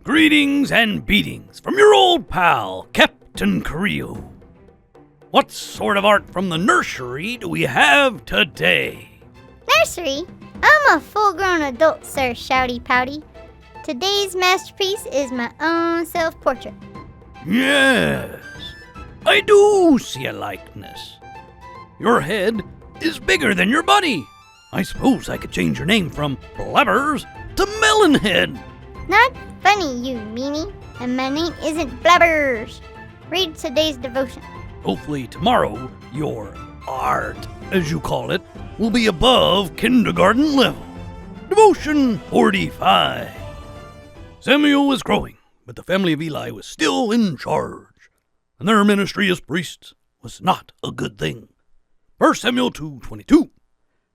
Greetings and beatings from your old pal, Captain Creo. What sort of art from the nursery do we have today? Nursery? I'm a full-grown adult, sir, Shouty Pouty. Today's masterpiece is my own self-portrait. Yes, I do see a likeness. Your head is bigger than your body. I suppose I could change your name from Blabbers to Melonhead. Not funny, you meanie. And my name isn't Blabbers. Read today's devotion. Hopefully tomorrow, your art, as you call it, will be above kindergarten level. Devotion 45. Samuel was growing, but the family of Eli was still in charge, and their ministry as priests was not a good thing. 1 Samuel 2:22.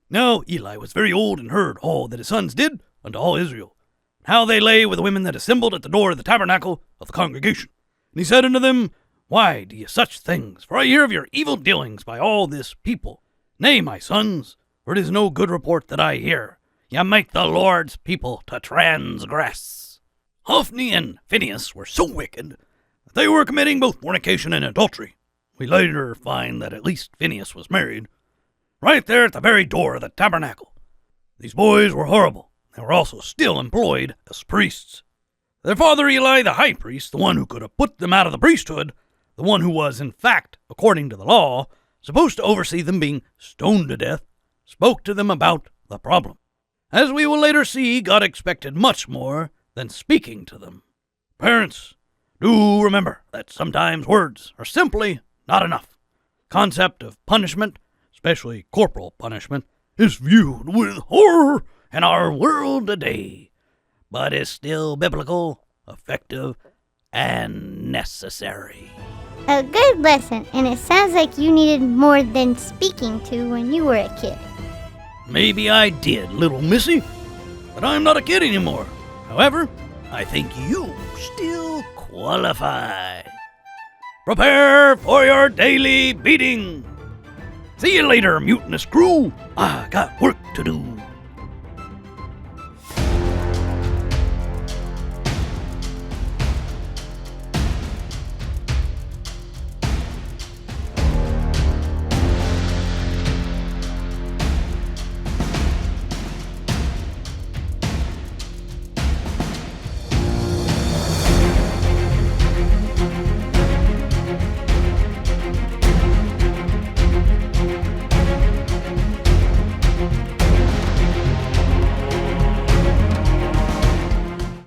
Now Eli was very old and heard all that his sons did unto all Israel, and how they lay with the women that assembled at the door of the tabernacle of the congregation. And he said unto them, Why do ye such things? For I hear of your evil dealings by all this people. Nay, my sons, for it is no good report that I hear. Ye make the Lord's people to transgress. Hophni and Phinehas were so wicked that they were committing both fornication and adultery. We later find that at least Phinehas was married, right there at the very door of the tabernacle. These boys were horrible. They were also still employed as priests. Their father Eli, the high priest, the one who could have put them out of the priesthood, the one who was, in fact, according to the law, supposed to oversee them being stoned to death, spoke to them about the problem. As we will later see, God expected much more than speaking to them. Parents, do remember that sometimes words are simply not enough. Concept of punishment, especially corporal punishment, is viewed with horror in our world today, but is still biblical, effective, and necessary. A good lesson, and it sounds like you needed more than speaking to when you were a kid. Maybe I did, little missy, but I'm not a kid anymore. However, I think you still qualify. Prepare for your daily beating. See you later, mutinous crew. I got work to do.